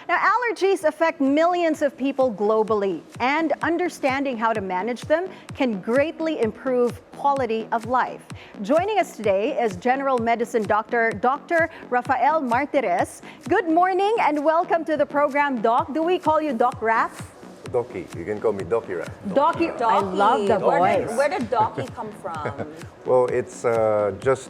Now, allergies affect millions of people globally, and understanding how to manage them can greatly improve quality of life. Joining us today is General Medicine Doctor Rafael Martires. Good morning and welcome to the program, Doc. Do we call you Doc Raf? Docky. You can call me Docky Raf. Docky. I love the voice. Where did Docky come from? Well, it's just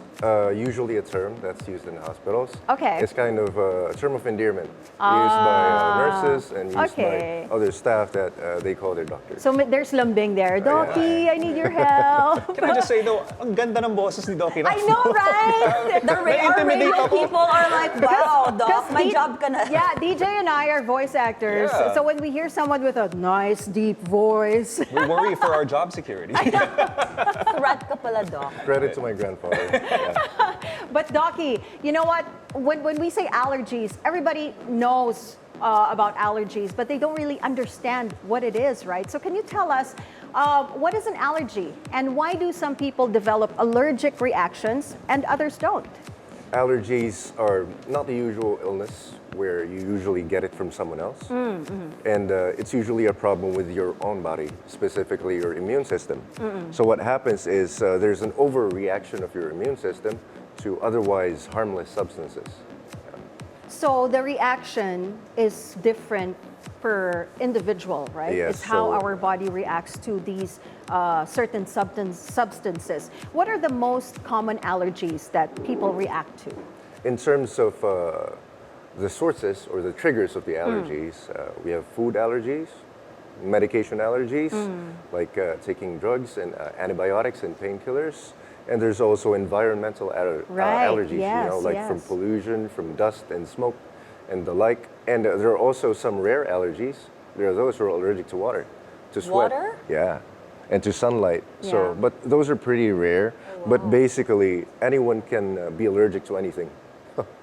usually a term that's used in hospitals. Okay. It's kind of a term of endearment used by nurses and used by other staff that they call their doctors. So there's lambing there. Docky, I need your help. Can I just say though, ang ganda ng boses ni Docky Raf. I know, right? Our radio people are like, wow, Doc, my job ka na. Yeah, DJ and I are voice actors. Yeah. So when we hear someone with a nice, deep voice. We worry for our job security. Threat ka pala, Doc. Credit to my grandfather. Yeah. But Docky, you know what? When we say allergies, everybody knows about allergies, but they don't really understand what it is, right? So can you tell us, what is an allergy? And why do some people develop allergic reactions and others don't? Allergies are not the usual illness where you usually get it from someone else. And it's usually a problem with your own body, specifically your immune system. So what happens is there's an overreaction of your immune system to otherwise harmless substances. So the reaction is different per individual, right? Yes, It's how so- our body reacts to these certain substances. What are the most common allergies that people react to? In terms of the sources or the triggers of the allergies, we have food allergies, medication allergies, like taking drugs and antibiotics and painkillers. And there's also environmental allergies, yes, you know, like from pollution, from dust and smoke and the like. And there are also some rare allergies. There are those who are allergic to water, to sweat. Water? Yeah, and to sunlight. So, Yeah. but those are pretty rare. But basically, anyone can be allergic to anything,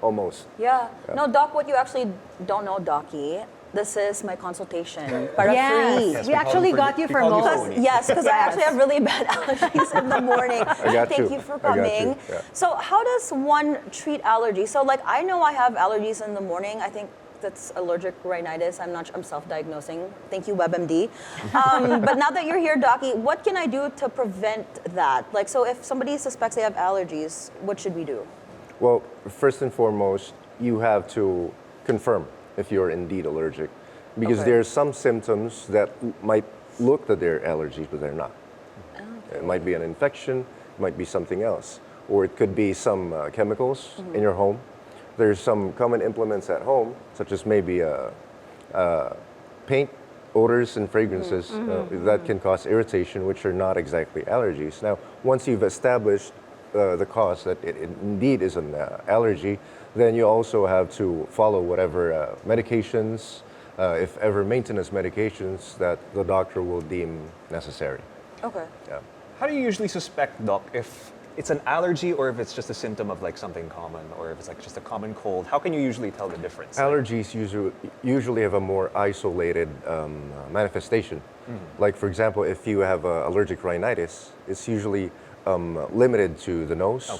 almost. Yeah. No, Doc, what you actually don't know, Docky, this is my consultation. Para Yes, free. Yes, we we call actually them for- got you we for call you most. for- Because I actually have really bad allergies in the morning. got Thank you. you for I got you. coming. Yeah. So how does one treat allergies? So like I know I have allergies in the morning. I think that's allergic rhinitis. I'm self-diagnosing. Thank you, WebMD. But now that you're here, Docky, what can I do to prevent that? Like, so if somebody suspects they have allergies, what should we do? Well, first and foremost, you have to confirm if you're indeed allergic. Because Okay. there are some symptoms that might look that they're allergies, but they're not. It might be an infection, it might be something else. Or it could be some chemicals in your home. There's some common implements at home, such as maybe paint, odors, and fragrances that can cause irritation, which are not exactly allergies. Now, once you've established the cause that it indeed is an allergy, then you also have to follow whatever medications, if ever maintenance medications that the doctor will deem necessary. Okay. Yeah. How do you usually suspect, Doc, if it's an allergy or if it's just a symptom of like something common or if it's like just a common cold? How can you usually tell the difference? Allergies usually have a more isolated manifestation. Like, for example, if you have allergic rhinitis, it's usually limited to the nose,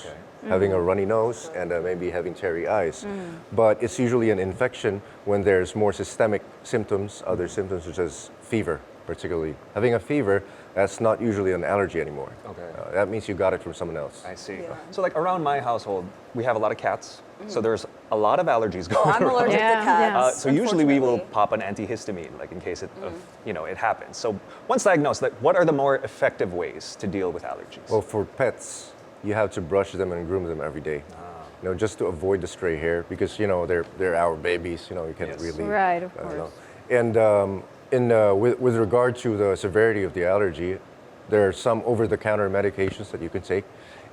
having a runny nose, and maybe having teary eyes. But it's usually an infection when there's more systemic symptoms, other symptoms such as fever, particularly. Having a fever, that's not usually an allergy anymore. Okay. That means you got it from someone else. I see. Yeah. So like around my household, we have a lot of cats. So there's a lot of allergies going I'm around. allergic Yeah, to cats. So usually we will unfortunately. pop an antihistamine, like in case it happens. So once diagnosed, like what are the more effective ways to deal with allergies? Well, for pets, you have to brush them and groom them every day. You know, just to avoid the stray hair, because you know they're our babies. You know, you can't Yes. really. Right, of I don't course. know. And with regard to the severity of the allergy, there are some over-the-counter medications that you can take.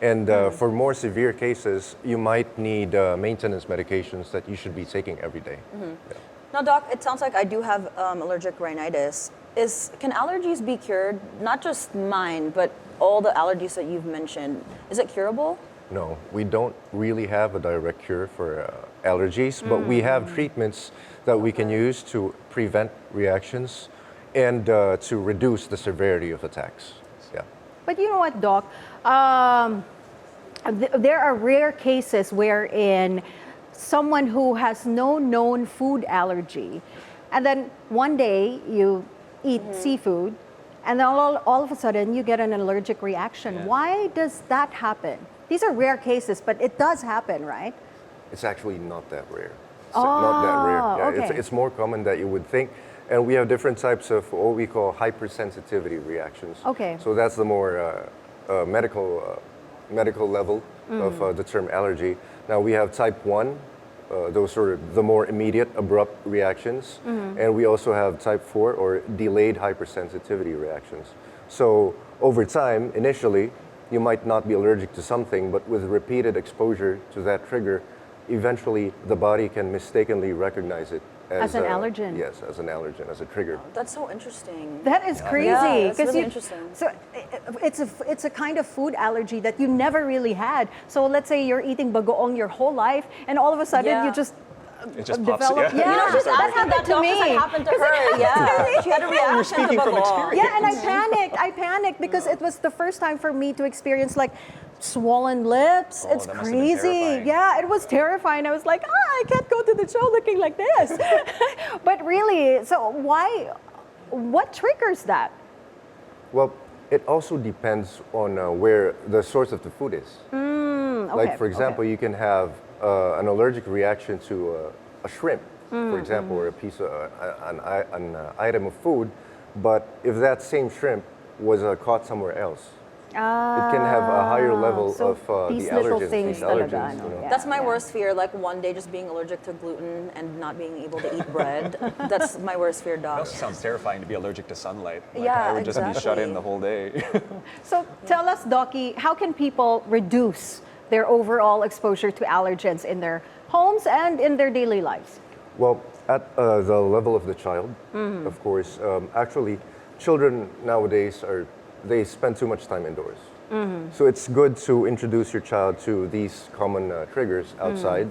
And for more severe cases, you might need maintenance medications that you should be taking every day. Yeah. Now, Doc, it sounds like I do have allergic rhinitis. Can allergies be cured? Not just mine, but all the allergies that you've mentioned. Is it curable? No, we don't really have a direct cure for allergies, but we have treatments that we can use to prevent reactions and to reduce the severity of attacks. Yeah. But you know what, Doc? There are rare cases wherein someone who has no known food allergy, and then one day you eat seafood, and then all of a sudden you get an allergic reaction. Why does that happen? These are rare cases, but it does happen, right? It's actually not that rare. It's not that rare. Yeah, okay. it's more common than you would think. And we have different types of what we call hypersensitivity reactions. Okay. So that's the more medical level of the term allergy. Now we have type 1, those sort of the more immediate, abrupt reactions. And we also have type 4 or delayed hypersensitivity reactions. So over time, initially, you might not be allergic to something, but with repeated exposure to that trigger, eventually the body can mistakenly recognize it as an allergen. Yes, as an allergen, as a trigger. That's so interesting. That is crazy. Yeah, that's really you- interesting. So it's a kind of food allergy that you never really had. So let's say you're eating bagoong your whole life, and all of a sudden Yeah. you just It just pops. develop. Yeah. You know, she's that asking that happened to me. because it happened to her. Yeah, she had a reaction You're speaking to from bagoong. experience. Yeah, and I panicked because it was the first time for me to experience like swollen lips. Oh, It's that must have been crazy. terrifying. Yeah, it was terrifying. I was like, I can't go to the show looking like this. But really, so what triggers that? Well, it also depends on where the source of the food is. Like for example, you can have an allergic reaction to a shrimp, for example, or a piece of an item of food. But if that same shrimp was caught somewhere else, it can have a higher level so of these the little allergens. things these talaga, allergens, ano, you know. yeah. That's my worst fear, like one day just being allergic to gluten and not being able to eat bread. That's my worst fear, It Doc. also sounds terrifying to be allergic to sunlight. Like, Yeah, I would just be shut in exactly. the whole day. So tell us, Docky, how can people reduce their overall exposure to allergens in their homes and in their daily lives? Well, at the level of the child, of course, actually, children nowadays they spend too much time indoors. So it's good to introduce your child to these common triggers outside.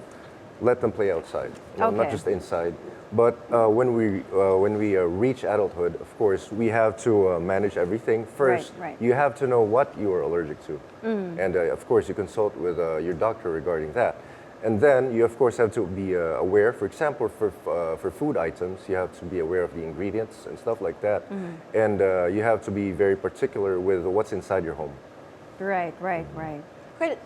Let them play outside, not Okay. just inside. But when we reach adulthood, of course, we have to manage everything. First, right. you have to know what you are allergic to, and of course, you consult with your doctor regarding that. And then you, of course, have to be aware. For example, for food items, you have to be aware of the ingredients and stuff like that. And you have to be very particular with what's inside your home. Right. Great.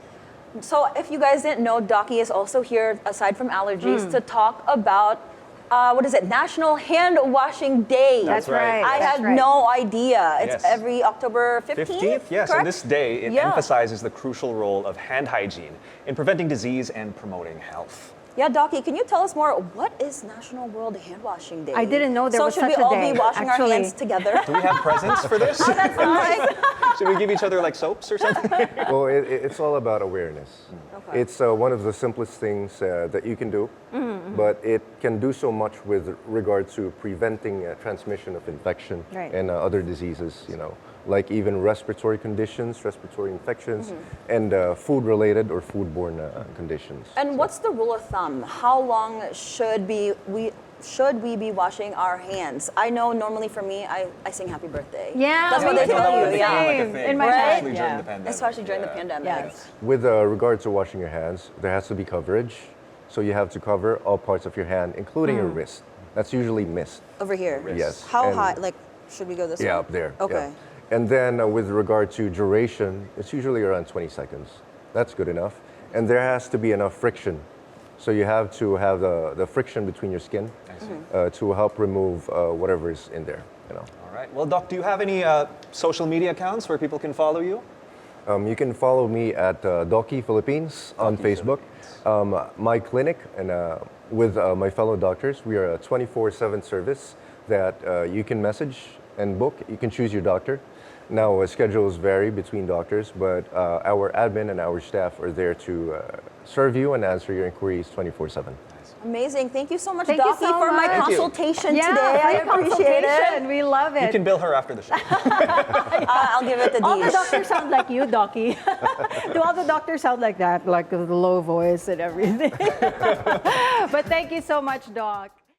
So if you guys didn't know, Docky is also here, aside from allergies, to talk about, National Hand Washing Day. That's right. I That's had right. no idea. It's Yes. every October 15th? Yes, correct? and this day, it Yeah. emphasizes the crucial role of hand hygiene in preventing disease and promoting health. Yeah, Docky, can you tell us more? What is National World Hand Washing Day? I didn't know there so was should such we a all day, be washing actually. our hands together? Do we have presents for this? That's nice. Should we give each other like soaps or something? Well, it's all about awareness. Okay. It's one of the simplest things that you can do, but it can do so much with regard to preventing transmission of infection Right. and other diseases, like even respiratory conditions, respiratory infections, and food-related or foodborne conditions. And what's the rule of thumb? How long should we be washing our hands? I know normally for me, I sing happy birthday. Yeah, That's what me they tell too. you. Yeah. Like a Same. thing, In my head, especially during yeah. the pandemic. Especially during the Yeah. pandemic. Yes. With regard to washing your hands, there has to be coverage. So you have to cover all parts of your hand, including your wrist. That's usually missed. Over here. Yes. How And- high? Like, should we go this way? Yeah, up there. Okay. yeah. And then with regard to duration, it's usually around 20 seconds. That's good enough. And there has to be enough friction. So you have to have the friction between your skin to help remove whatever is in there. All right. Well, Doc, do you have any social media accounts where people can follow you? You can follow me at Docky Philippines on Facebook. My clinic and with my fellow doctors, we are a 24/7 service that you can message and book. You can choose your doctor. Now, schedules vary between doctors, but our admin and our staff are there to serve you and answer your inquiries 24/7. Amazing. Thank you so much, Thank you Docky, so for my much. Thank you. consultation Yeah, today. I free appreciate consultation. it. We love it. You can bill her after the show. I'll give it to All the Deesh. doctors sound like you, Docky. Do all the doctors sound like that, like the low voice and everything? But thank you so much, Doc.